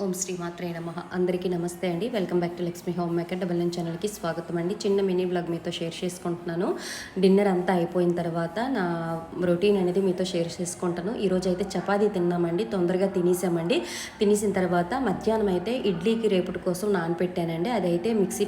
ఓం శ్రీ మాత్రే నమః. అందరికీ నమస్తే అండి. Welcome back to Lakshmi home maker double ఛానల్కి స్వాగతం అండి. చిన్న మినీ బ్లాగ్ మీతో షేర్ చేసుకుంటున్నాను. డిన్నర్ అంతా అయిపోయిన తర్వాత నా రొటీన్ అనేది మీతో షేర్ చేసుకుంటాను. ఈరోజు అయితే చపాతీ తిన్నామండి, తొందరగా తినేసామండి. తినేసిన తర్వాత మధ్యాహ్నం అయితే ఇడ్లీకి రేపటి కోసం నానపెట్టానండి. అదైతే మిక్సీ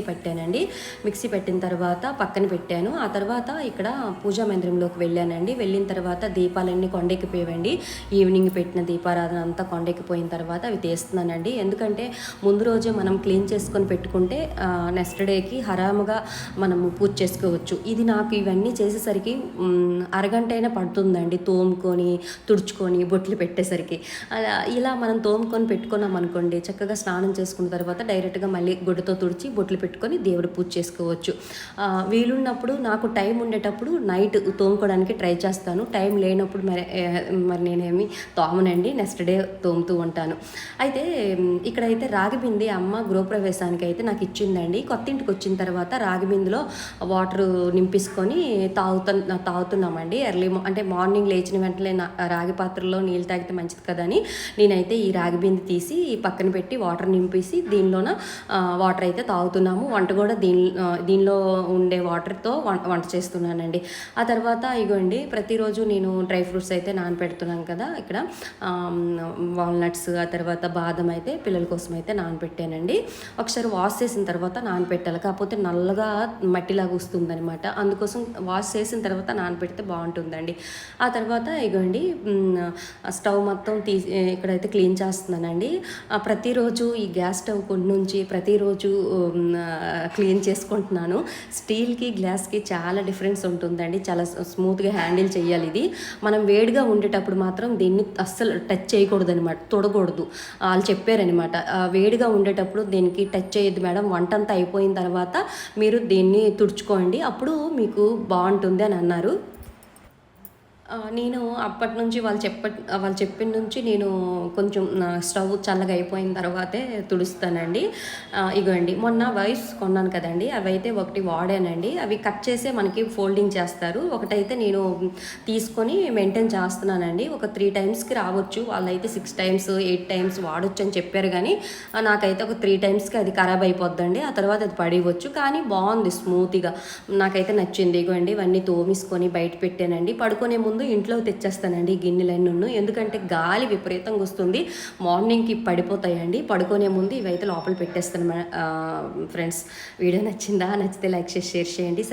పెట్టానండి. మిక్సీ పెట్టిన తర్వాత పక్కన పెట్టాను. ఆ తర్వాత ఇక్కడ పూజా మందిరంలోకి వెళ్ళానండి. వెళ్ళిన తర్వాత దీపాలన్నీ కొండెక్కిపోయావండి. ఈవినింగ్ పెట్టిన దీపారాధన అంతా కొండెక్కిపోయిన తర్వాత అవి తీస్తున్నానండి. ఎందుకంటే ముందు రోజే మనం క్లీన్ చేసుకొని పెట్టుకుంటే నెక్స్ట్ డేకి హరాముగా మనము పూజ చేసుకోవచ్చు. ఇది నాకు ఇవన్నీ చేసేసరికి అరగంట అయినా పడుతుందండి, తోముకొని తుడుచుకొని బొట్లు పెట్టేసరికి. ఇలా మనం తోముకొని పెట్టుకున్నాం అనుకోండి, చక్కగా స్నానం చేసుకున్న తర్వాత డైరెక్ట్గా మళ్ళీ గుడ్డతో తుడిచి బొట్లు పెట్టుకొని దేవుడు పూజ చేసుకోవచ్చు. వీలున్నప్పుడు నాకు టైం ఉండేటప్పుడు నైట్ తోముకోవడానికి ట్రై చేస్తాను. టైం లేనప్పుడు మరి నేనేమి తోమనండి, నెక్స్ట్ డే తోముతూ ఉంటాను. అయితే ఇక్కడైతే రాగి బింది అమ్మ గృహప్రవేశానికి అయితే నాకు ఇచ్చిందండి. కొత్త ఇంటికి వచ్చిన తర్వాత రాగి బిందులో వాటర్ నింపించుకొని తాగుతున్నామండి. అంటే మార్నింగ్ లేచిన వెంటనే రాగి పాత్రలో నీళ్ళు తాగితే మంచిది కదా అని నేనైతే ఈ రాగి బింది తీసి పక్కన పెట్టి వాటర్ నింపేసి దీనిలోన వాటర్ అయితే తాగుతున్నాము. వంట కూడా దీనిలో ఉండే వాటర్తో వంట చేస్తున్నానండి. ఆ తర్వాత ఇగోండి, ప్రతిరోజు నేను డ్రై ఫ్రూట్స్ అయితే నానపెడుతున్నాను కదా. ఇక్కడ వాల్నట్స్, ఆ తర్వాత బాదం అయితే పిల్లల కోసం అయితే నానపెట్టానండి. ఒకసారి వాష్ చేసిన తర్వాత నానపెట్టాలి, కాకపోతే నల్లగా మట్టిలాగా వస్తుందనమాట. అందుకోసం వాష్ చేసిన తర్వాత నానపెడితే బాగుంటుందండి. ఆ తర్వాత ఇగోండి, స్టవ్ మొత్తం ఇక్కడైతే క్లీన్ చేస్తున్నానండి. ప్రతిరోజు ఈ గ్యాస్ స్టవ్ కొన్ని నుంచి ప్రతిరోజు క్లీన్ చేసుకుంటున్నాను. స్టీల్కి గ్లాస్కి చాలా డిఫరెన్స్ ఉంటుందండి. చాలా స్మూత్గా హ్యాండిల్ చేయాలి. ఇది మనం వేడిగా ఉండేటప్పుడు మాత్రం దీన్ని అస్సలు టచ్ చేయకూడదు అనమాట, తొడకూడదు. వాళ్ళు చెప్పారనమాట, వేడిగా ఉండేటప్పుడు దీనికి టచ్ చేయొద్దు మేడం, వంట అంతా అయిపోయిన తర్వాత మీరు దీన్ని తుడుచుకోండి, అప్పుడు మీకు బాగుంటుంది అని అన్నారు. నేను అప్పటి నుంచి వాళ్ళు చెప్పిన నుంచి నేను కొంచెం స్టవ్ చల్లగా అయిపోయిన తర్వాతే తుడుస్తానండి. ఇగోండి, మొన్న వైస్ కొన్నాను కదండి, అవి అయితే ఒకటి వాడానండి. అవి కట్ చేసే మనకి ఫోల్డింగ్ చేస్తారు. ఒకటైతే నేను తీసుకొని మెయింటైన్ చేస్తున్నానండి. ఒక 3 టైమ్స్కి రావచ్చు, వాళ్ళైతే 6 టైమ్స్ 8 టైమ్స్ వాడచ్చు అని చెప్పారు. కానీ నాకైతే ఒక 3 టైమ్స్కి అది ఖరాబ్ అయిపోద్దండి. ఆ తర్వాత అది పడివచ్చు. కానీ బాగుంది, స్మూత్గా నాకైతే నచ్చింది. ఇగోండి, ఇవన్నీ తోమిసుకొని బయట పెట్టానండి. పడుకునే ముందు ఇంట్లో తెచ్చేస్తానండి గిన్నెలన్నీ. ఎందుకంటే గాలి విపరీతంగా వస్తుంది, మార్నింగ్కి పడిపోతాయండి. పడుకునే ముందు ఇవైతే లోపల పెట్టేస్తాను. ఫ్రెండ్స్, వీడియో నచ్చిందా? నచ్చితే లైక్ చేసి షేర్ చేయండి.